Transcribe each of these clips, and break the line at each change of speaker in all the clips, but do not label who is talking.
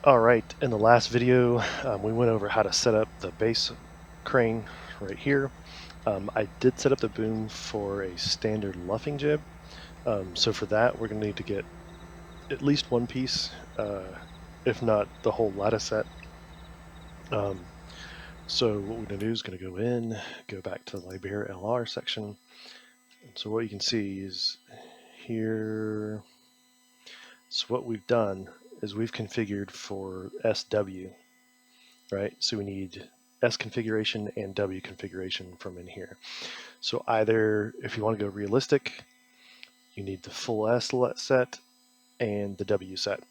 Alright, in the last video we went over how to set up the base crane right here. I did set up the boom for a standard luffing jib, so for that we're going to need to get at least one piece, if not the whole lattice set. So what we're going to do is going to go back to the Liebherr LR section. And so what you can see is here, so what we've done is we've configured for SW. Right, so we need S configuration and W configuration from in here. So either, if you want to go realistic, you need the full S set and the W set,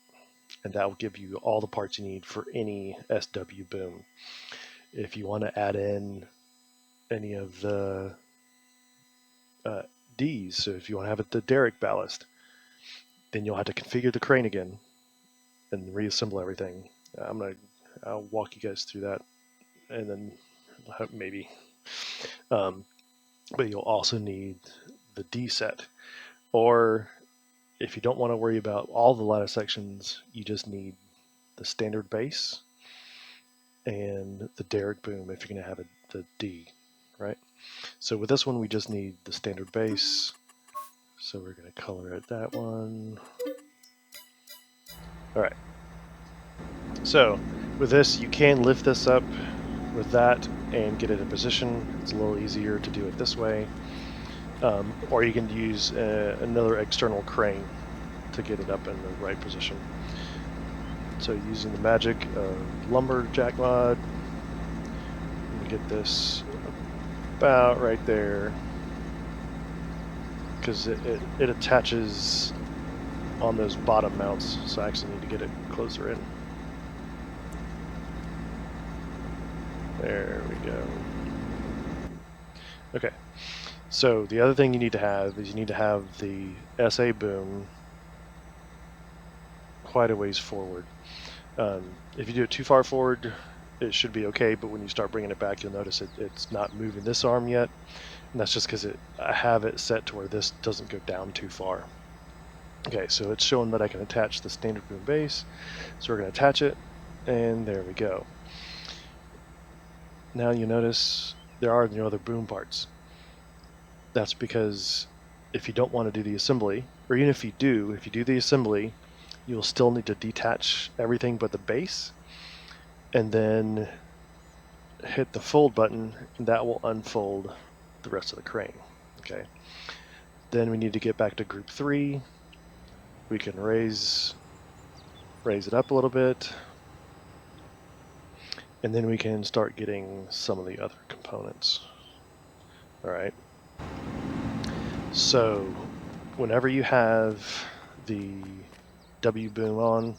and that will give you all the parts you need for any SW boom. If you want to add in any of the Ds, so if you want to have it the derrick ballast, then you'll have to configure the crane again and reassemble everything. I'll walk you guys through that, and then maybe. But you'll also need the D set. Or if you don't want to worry about all the lattice sections, you just need the standard base and the derrick boom if you're going to have the D, right? So with this one, we just need the standard base. So we're going to color it that one. All right. So with this, you can lift this up with that and get it in position. It's a little easier to do it this way. Or you can use another external crane to get it up in the right position. So using the magic of lumberjack mod, we get this about right there, because it attaches on those bottom mounts, so I actually need to get it closer in. There we go. Okay, so the other thing you need to have is you need to have the SA boom quite a ways forward. If you do it too far forward, it should be okay, but when you start bringing it back, you'll notice it's not moving this arm yet, and that's just because I have it set to where this doesn't go down too far. Okay, so it's showing that I can attach the standard boom base, so we're going to attach it, and there we go. Now you notice there are no other boom parts. That's because if you don't want to do the assembly, or even if you do the assembly, you'll still need to detach everything but the base, and then hit the fold button, and that will unfold the rest of the crane. Okay. Then we need to get back to group 3. We can raise it up a little bit, and then we can start getting some of the other components. All right. So whenever you have the W boom on,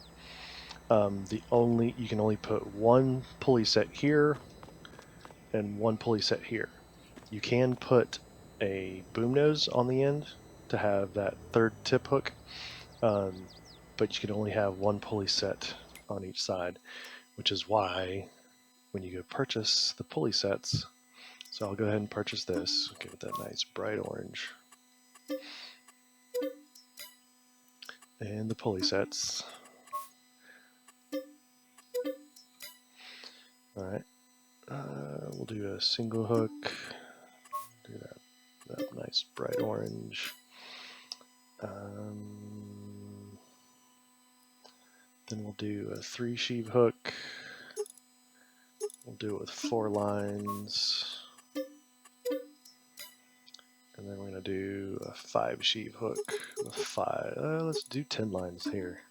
you can only put one pulley set here and one pulley set here. You can put a boom nose on the end to have that third tip hook, but you can only have one pulley set on each side, which is why when you go purchase the pulley sets, so I'll go ahead and purchase this, give it that nice bright orange, and the pulley sets. All right, we'll do a single hook, do that nice bright orange. Then we'll do a 3 sheave hook. We'll do it with 4 lines. And then we're going to do a 5 sheave hook with 5. Let's do 10 lines here.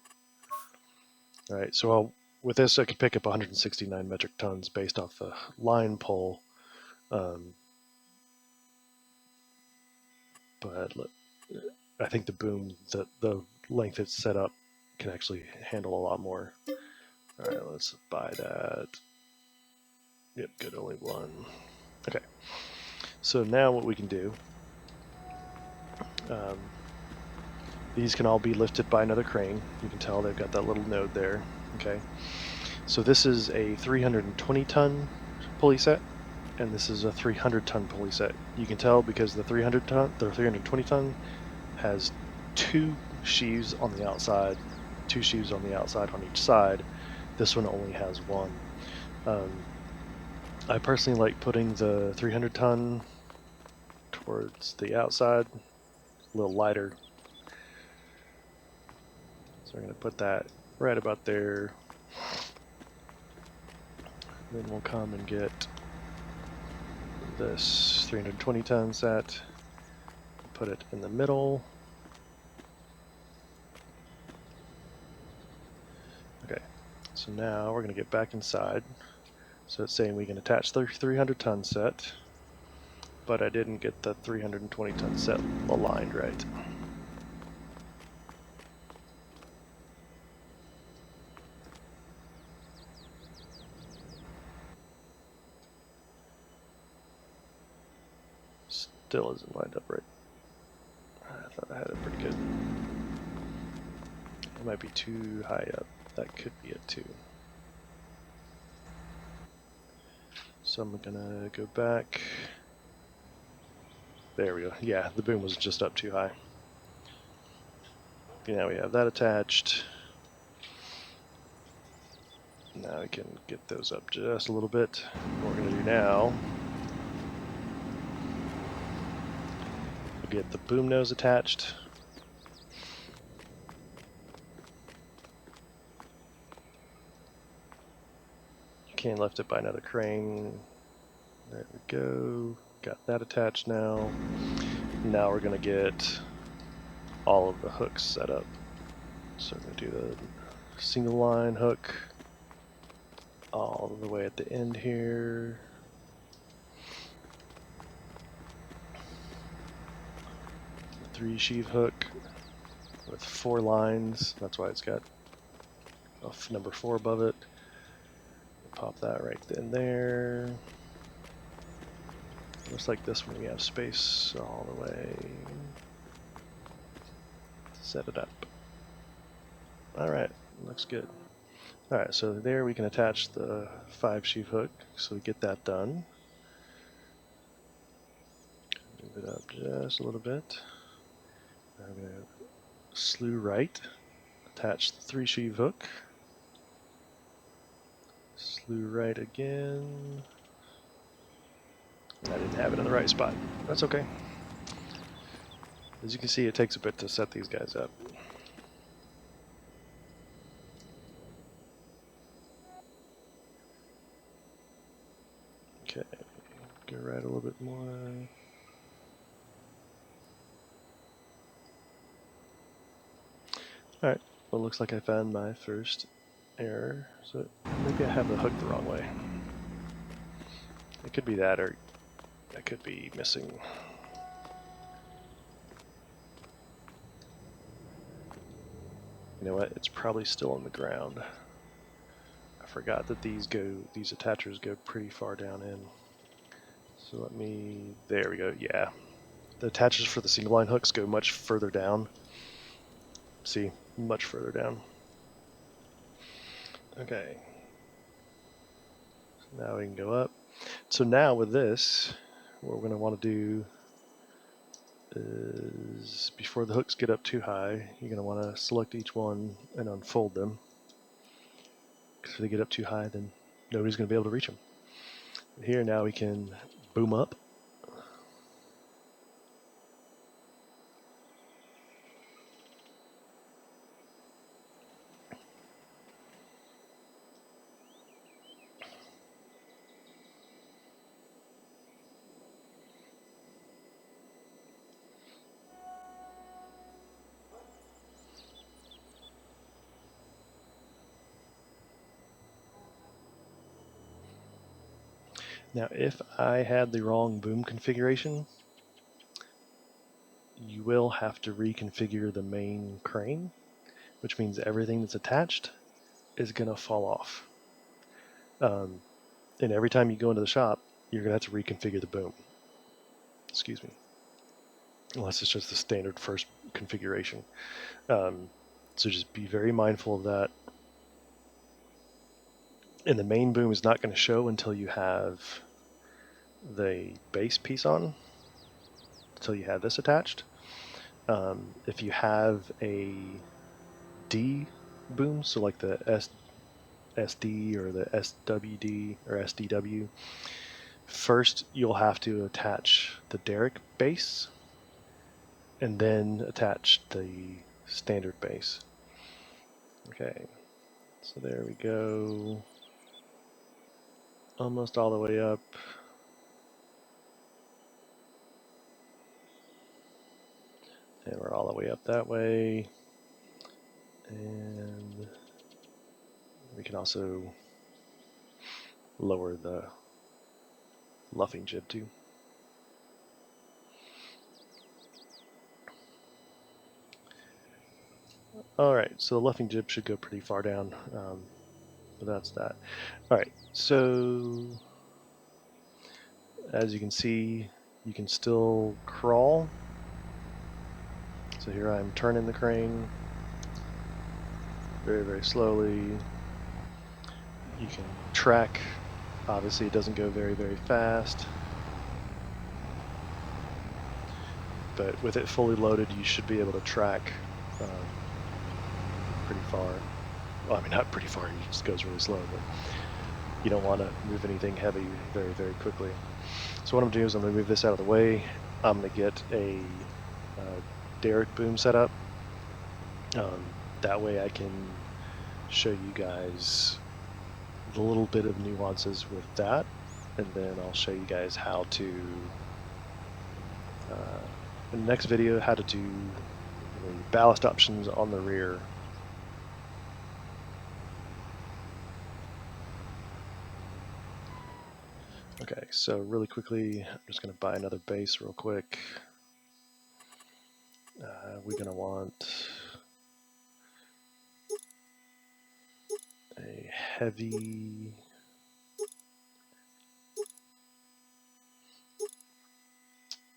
All right, so with this I could pick up 169 metric tons based off the line pull. But I think the boom, the length it's set up can actually handle a lot more. All right, let's buy that. Yep, good, only one. Okay, so now what we can do, these can all be lifted by another crane. You can tell they've got that little node there. Okay, so this is a 320 ton pulley set, and this is a 300 ton pulley set. You can tell because the 320 ton has 2 sheaves on the outside, 2 sheaves on the outside on each side, This one only has one. I personally like putting the 300 ton towards the outside, a little lighter. So we're going to put that right about there. Then we'll come and get this 320 ton set, put it in the middle. Okay, so now we're going to get back inside. So it's saying we can attach the 300 ton set, but I didn't get the 320 ton set aligned right. Still isn't lined up right. I thought I had it pretty good. It might be too high up. That could be it too. So I'm gonna go back. There we go. Yeah, the boom was just up too high. Now we have that attached. Now we can get those up just a little bit. What we're gonna do now, we'll get the boom nose attached. You can lift it by another crane. There we go. Got that attached now. Now we're gonna get all of the hooks set up. So I'm gonna do the single line hook all the way at the end here. The 3 sheave hook with 4 lines. That's why it's got a number 4 above it. Pop that right in there. Looks like this one we have space all the way. Set it up. Alright, looks good. Alright, so there we can attach the 5 sheave hook, so we get that done. Move it up just a little bit. Now I'm going to slew right, attach the 3 sheave hook. Slew right again. I didn't have it in the right spot. That's okay. As you can see, it takes a bit to set these guys up. Okay, go right a little bit more. Alright, well, it looks like I found my first error. So maybe I have the hook the wrong way. It could be that, or I could be missing. You know what? It's probably still on the ground. I forgot that these attachers go pretty far down in. So let me, there we go, yeah. The attachers for the single line hooks go much further down. See, much further down. Okay. So now we can go up. So now with this, what we're going to want to do is, before the hooks get up too high, you're going to want to select each one and unfold them. Because if they get up too high, then nobody's going to be able to reach them. Here now we can boom up. Now if I had the wrong boom configuration, you will have to reconfigure the main crane, which means everything that's attached is going to fall off. And every time you go into the shop, you're going to have to reconfigure the boom. Excuse me. Unless it's just the standard first configuration. So just be very mindful of that. And the main boom is not going to show until you have the base piece on, until you have this attached. If you have a D boom, so like the SD or the SWD or SDW, first you'll have to attach the derrick base and then attach the standard base. Okay, so there we go. Almost all the way up. And we're all the way up that way. And we can also lower the luffing jib too. Alright, so the luffing jib should go pretty far down, but that's that. Alright, so as you can see, you can still crawl. So here I'm turning the crane very, very slowly. You can track. Obviously it doesn't go very, very fast, but with it fully loaded you should be able to track pretty far. Well, I mean, not pretty far, it just goes really slow, but you don't want to move anything heavy very, very quickly. So what I'm doing is I'm going to move this out of the way. I'm going to get a derrick boom set up. That way I can show you guys a little bit of nuances with that, and then I'll show you guys how to, in the next video, how to do the ballast options on the rear. Okay, so really quickly, I'm just going to buy another base real quick. We're going to want a heavy,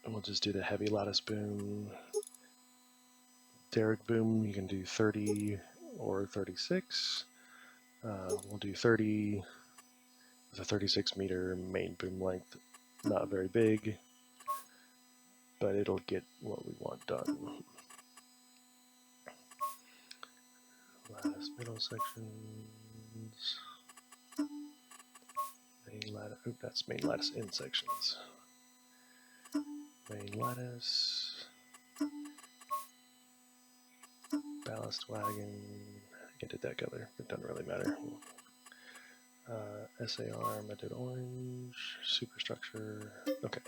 and we'll just do the heavy lattice boom. Derrick boom, you can do 30 or 36. We'll do 30 with a 36 meter main boom length. Not very big, but it'll get what we want done. Lattice middle sections. Main lattice, oh, that's main lattice in sections. Main lattice. Ballast wagon. I can do that color, it doesn't really matter. SAR, I did orange, superstructure, okay.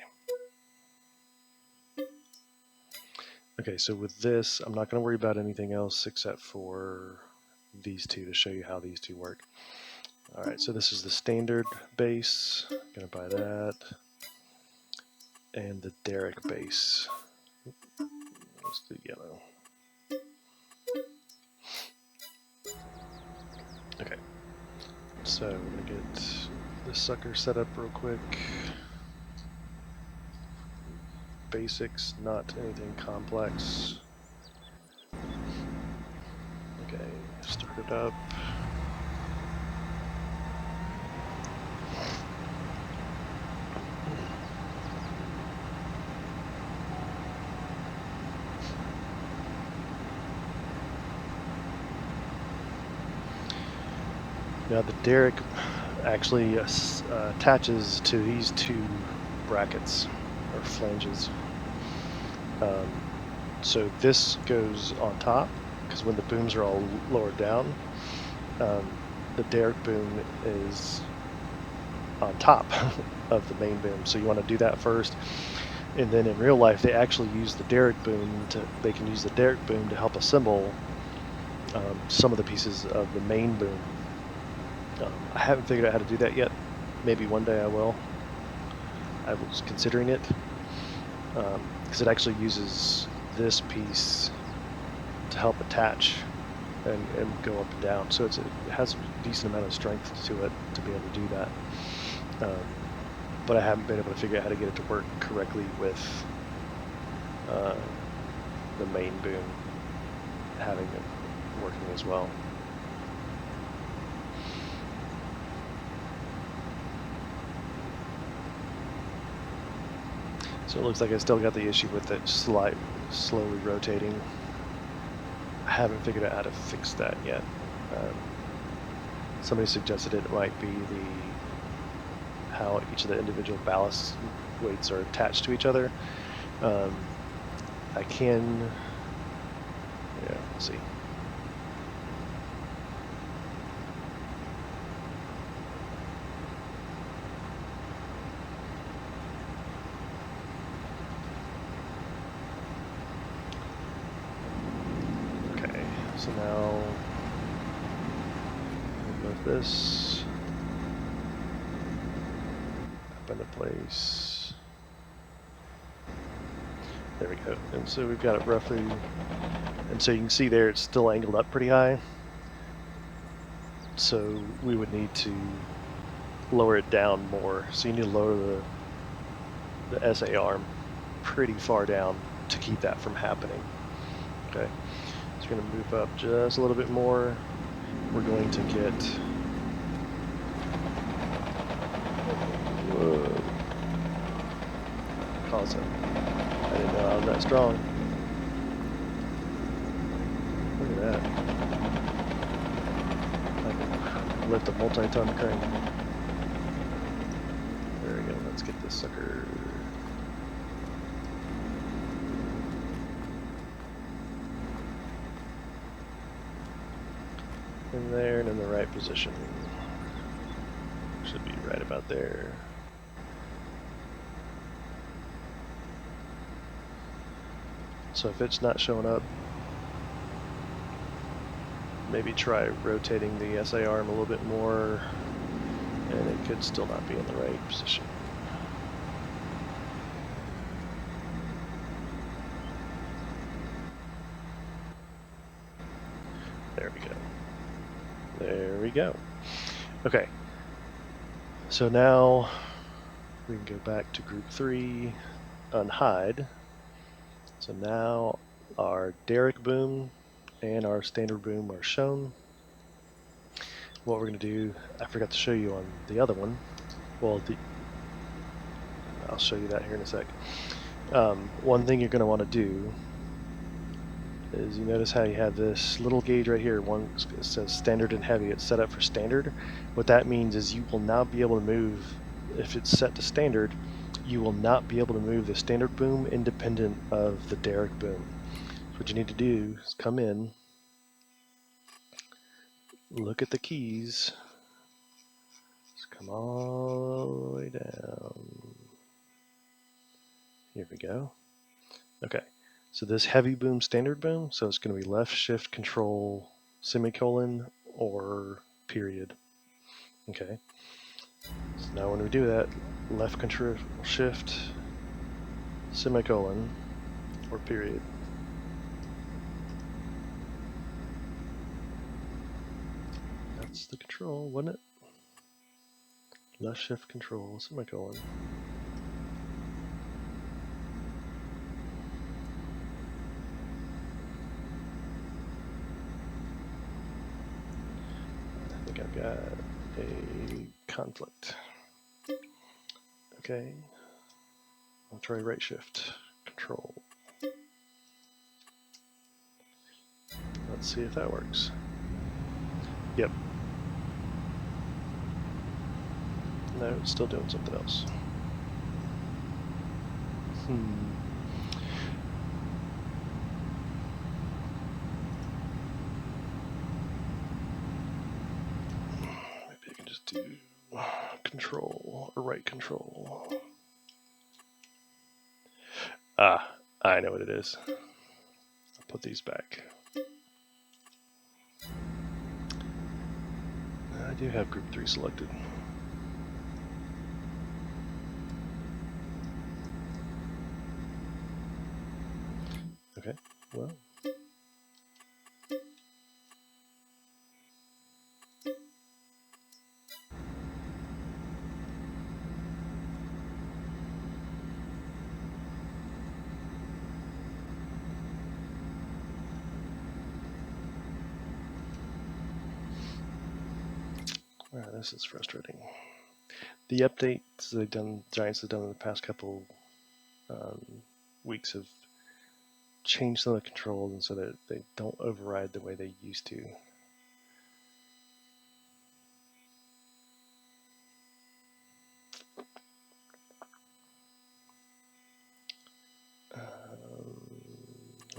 Okay, so with this, I'm not going to worry about anything else except for these two to show you how these two work. Alright, so this is the standard base, I'm going to buy that, and the derrick base. Let's do yellow. Okay, so I'm going to get this sucker set up real quick. Basics, not anything complex. Okay, start it up. Now the derrick actually attaches to these two brackets or flanges. So this goes on top because when the booms are all lowered down, the derrick boom is on top of the main boom. So you want to do that first, and then in real life they actually use the derrick boom to. They can use the derrick boom to help assemble some of the pieces of the main boom. I haven't figured out how to do that yet. Maybe one day I will. I was considering it because it actually uses this piece to help attach and go up and down. So it has a decent amount of strength to it to be able to do that. But I haven't been able to figure out how to get it to work correctly with the main boom having it working as well. So it looks like I still got the issue with it slowly rotating. I haven't figured out how to fix that yet. Somebody suggested it might be how each of the individual ballast weights are attached to each other. I can, yeah, let's see. Okay, so now move this up into place. There we go. And so we've got it roughly, and so you can see there it's still angled up pretty high. So we would need to lower it down more. So you need to lower the SA arm pretty far down to keep that from happening. Okay, so we're going to move up just a little bit more. We're going to get, whoa, cause it. I didn't know I was that strong. Look at that. I can lift a multi-ton crane. There we go, let's get this sucker. In there and in the right position. Should be right about there. So if it's not showing up, maybe try rotating the SA arm a little bit more, and it could still not be in the right position. There we go. There we go. Okay. So now we can go back to group 3, unhide. So now our derrick boom and our standard boom are shown. What we're going to do, I forgot to show you on the other one. Well, I'll show you that here in a sec. One thing you're going to want to do is you notice how you have this little gauge right here. One says standard and heavy. It's set up for standard. What that means is you will not be able to move, if it's set to standard, you will not be able to move the standard boom independent of the derrick boom. So what you need to do is come in, look at the keys, just come all the way down. Here we go. Okay, so this heavy boom, standard boom, so it's going to be left shift control semicolon or period. Okay, so now when we do that, left control shift semicolon or period. That's the control, wasn't it? Left shift control semicolon. I think I've got a conflict. Okay, I'll try right shift control. Let's see if that works. Yep. No, it's still doing something else. Maybe I can just do control or right control. Ah, I know what it is. I'll put these back. I do have group 3 selected. Okay, well. This is frustrating. The updates they've done, Giants have done in the past couple weeks have changed some of the controls, and so that they don't override the way they used to.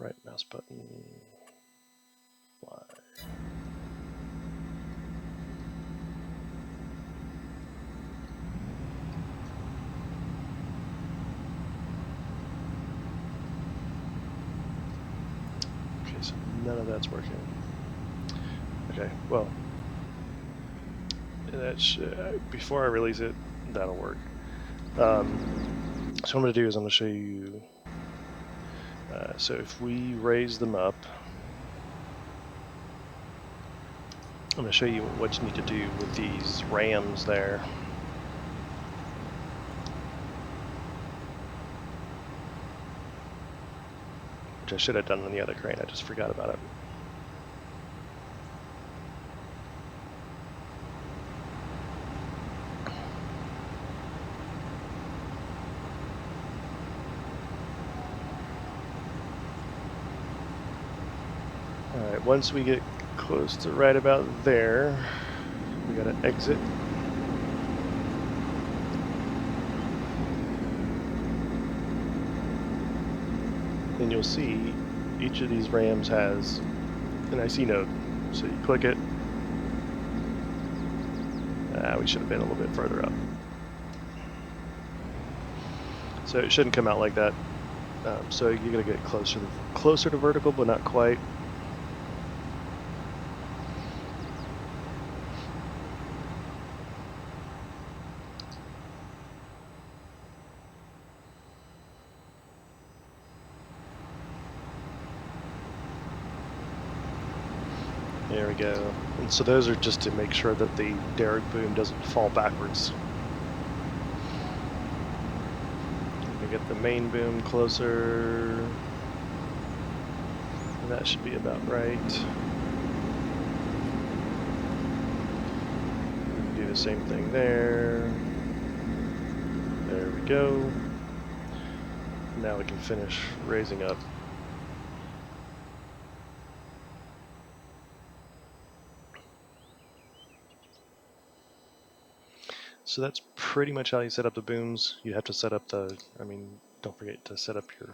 Right mouse button. Y. Okay, so none of that's working. Okay, well, before I release it, that'll work. So what I'm going to do is I'm going to show you. So if we raise them up, I'm going to show you what you need to do with these rams there. Which I should have done on the other crane, I just forgot about it. Alright, once we get close to right about there, we got to exit. And you'll see each of these rams has an IC node. So you click it. We should have been a little bit further up. So it shouldn't come out like that. So you're going to get closer to vertical, but not quite. There we go. And so those are just to make sure that the derrick boom doesn't fall backwards. We get the main boom closer. And that should be about right. Do the same thing there. There we go. Now we can finish raising up. So that's pretty much how you set up the booms. You have to set up don't forget to set up your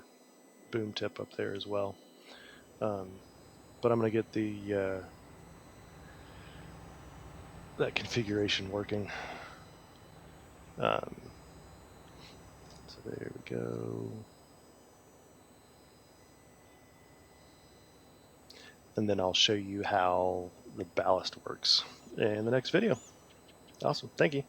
boom tip up there as well. But I'm going to get that configuration working. So there we go. And then I'll show you how the ballast works in the next video. Awesome. Thank you.